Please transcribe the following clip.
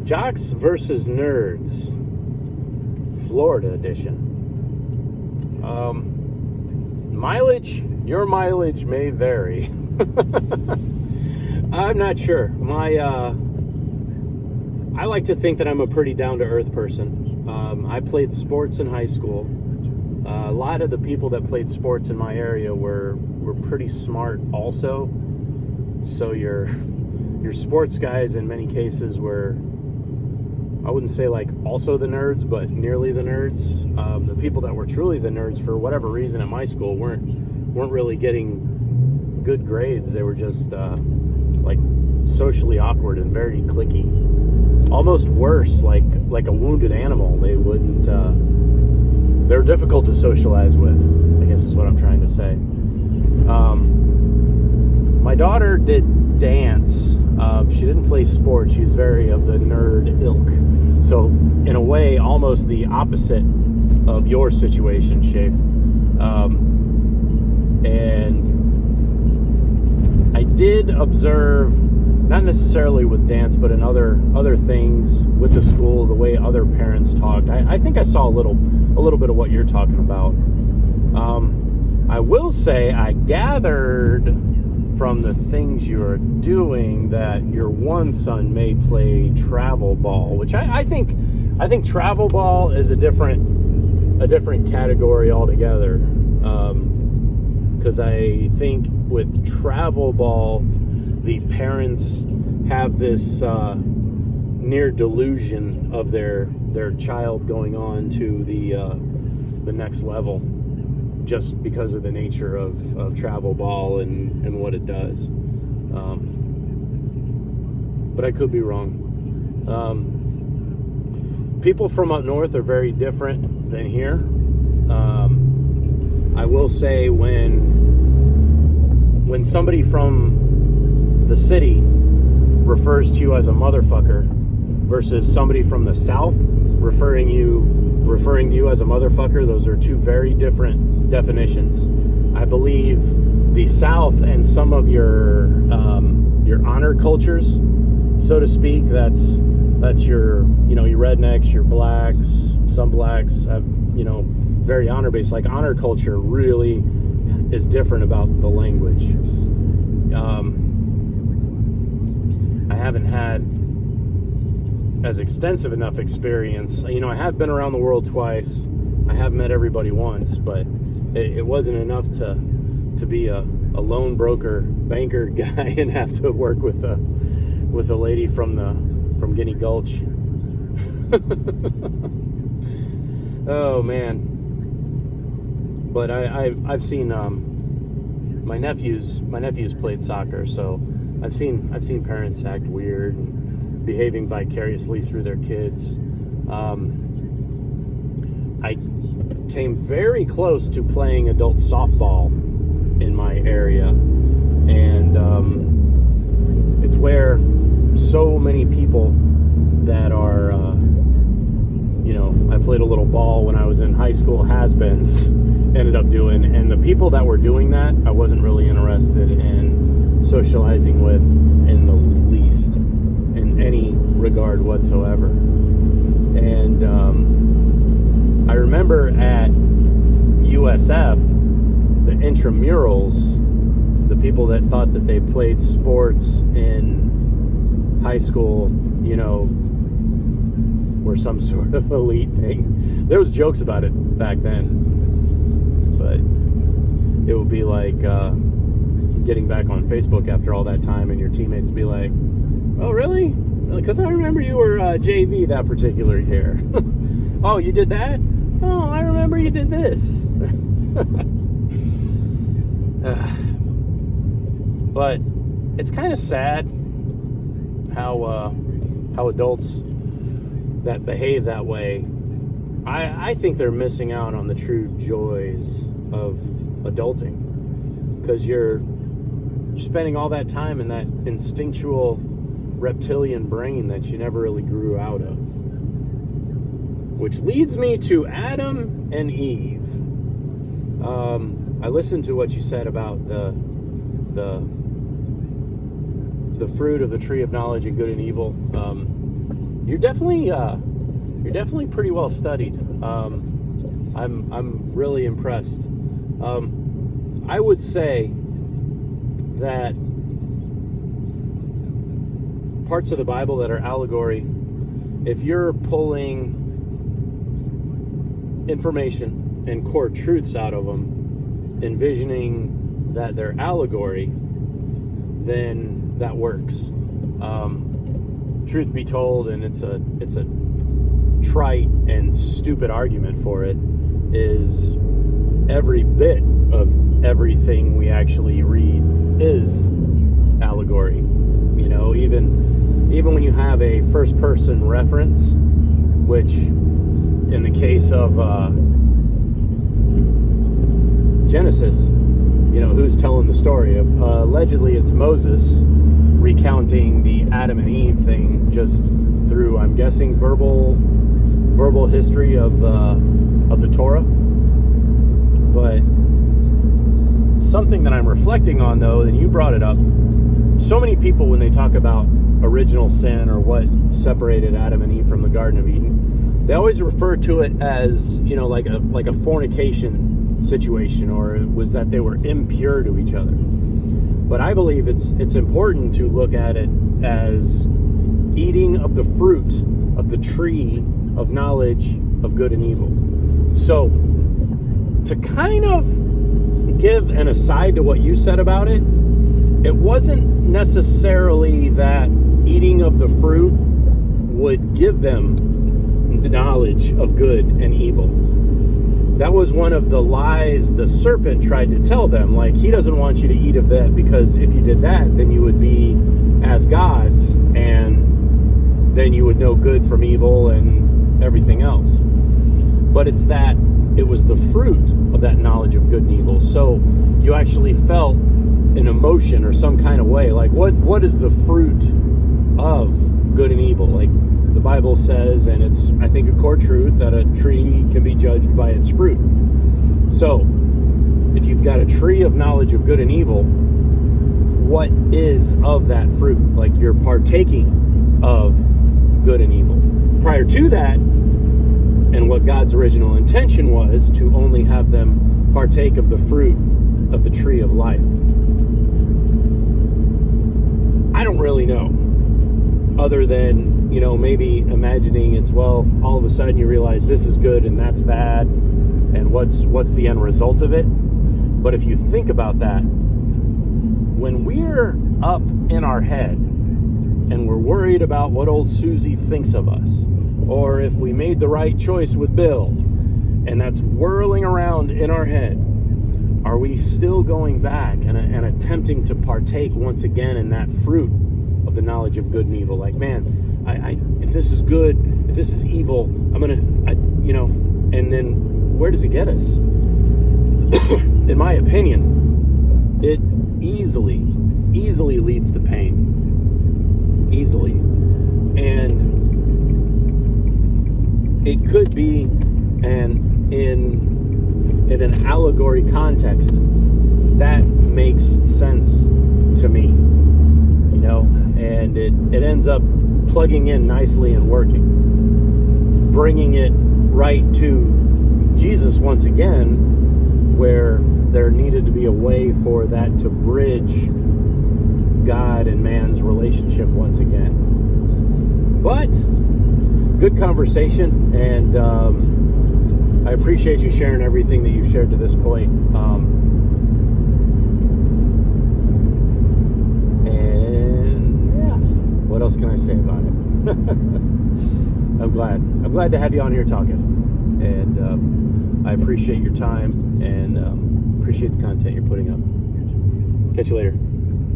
Jocks versus Nerds, Florida edition. Your mileage may vary. I'm not sure. I like to think that I'm a pretty down-to-earth person. I played sports in high school. A lot of the people that played sports in my area were pretty smart also. So your sports guys in many cases were, I wouldn't say like also the nerds, but nearly the nerds. The people that were truly the nerds for whatever reason at my school weren't really getting good grades. They were just like socially awkward and very cliquey. Almost worse, like a wounded animal. They wouldn't. They're difficult to socialize with, I guess is what I'm trying to say. My daughter did dance. She didn't play sports. She was very of the nerd ilk. So, in a way, almost the opposite of your situation, Shafe. And I did observe, not necessarily with dance, but in other things with the school, the way other parents talked. I think I saw a little bit of what you're talking about. I will say I gathered from the things you're doing that your one son may play travel ball, which I think travel ball is a different category altogether. Because I think with travel ball, the parents have this near delusion of their child going on to the next level, just because of the nature of travel ball and what it does. But I could be wrong. People from up north are very different than here. I will say when somebody from the city refers to you as a motherfucker versus somebody from the south referring to you as a motherfucker, those are two very different definitions. I believe the South and some of your honor cultures, so to speak, that's your your rednecks, your blacks. Some blacks have very honor based. Like honor culture really is different about the language. I haven't had as extensive enough experience. I have been around the world twice. I have met everybody once, but it wasn't enough to be a loan broker banker guy and have to work with a lady from Guinea Gulch. Oh man. But I've seen my nephews played soccer, so I've seen parents act weird and behaving vicariously through their kids. I came very close to playing adult softball in my area, and it's where so many people that are I played a little ball when I was in high school, has-beens ended up doing, and the people that were doing that I wasn't really interested in socializing with in the least, in any regard whatsoever. And I remember at USF, the intramurals, the people that thought that they played sports in high school, were some sort of elite thing. There was jokes about it back then, but it would be like getting back on Facebook after all that time and your teammates would be like, oh really? Because I remember you were JV that particular year. Oh, you did that? Oh, I remember you did this. But it's kind of sad how adults that behave that way, I think they're missing out on the true joys of adulting, because you're spending all that time in that instinctual reptilian brain that you never really grew out of. Which leads me to Adam and Eve. I listened to what you said about the the fruit of the tree of knowledge and good and evil, you're definitely pretty well studied. I'm really impressed. I would say that parts of the Bible that are allegory, if you're pulling information and core truths out of them, envisioning that they're allegory, then that works. Truth be told, and it's a trite and stupid argument for it, is every bit of everything we actually read is allegory. You know, even when you have a first person reference, which in the case of Genesis, you know, who's telling the story? Allegedly it's Moses recounting the Adam and Eve thing just through, I'm guessing, verbal history of the Torah. But something that I'm reflecting on, though, and you brought it up, so many people, when they talk about original sin or what separated Adam and Eve from the Garden of Eden, they always refer to it as, you know, like a fornication situation, or it was that they were impure to each other. But I believe it's important to look at it as eating of the fruit of the tree of knowledge of good and evil. So, to kind of give an aside to what you said about it, it wasn't necessarily that eating of the fruit would give them the knowledge of good and evil. That was one of the lies the serpent tried to tell them. Like, he doesn't want you to eat of that, because if you did that, then you would be as gods, and then you would know good from evil and everything else. But it's that it was the fruit of that knowledge of good and evil. So you actually felt an emotion or some kind of way. Like, what is the fruit of good and evil? Like, the Bible says, and it's, I think, a core truth, that a tree can be judged by its fruit. So, if you've got a tree of knowledge of good and evil, what is of that fruit? Like, you're partaking of good and evil. Prior to that, and what God's original intention was, to only have them partake of the fruit of the tree of life. I don't really know. Other than, you know, maybe imagining it's, well, all of a sudden you realize this is good and that's bad, and what's the end result of it? But if you think about that, when we're up in our head and we're worried about what old Susie thinks of us, or if we made the right choice with Bill, and that's whirling around in our head, are we still going back and attempting to partake once again in that fruit of the knowledge of good and evil? Like, man, I if this is good, if this is evil, you know, and then where does it get us? In my opinion, it easily leads to pain. Easily. And it could be, and in an allegory context, that makes sense to me, you know, and it ends up plugging in nicely and working, bringing it right to Jesus once again, where there needed to be a way for that to bridge God and man's relationship once again. But good conversation, and I appreciate you sharing everything that you've shared to this point. And yeah, what else can I say about it? I'm glad to have you on here talking, and I appreciate your time, and appreciate the content you're putting up. Catch you later.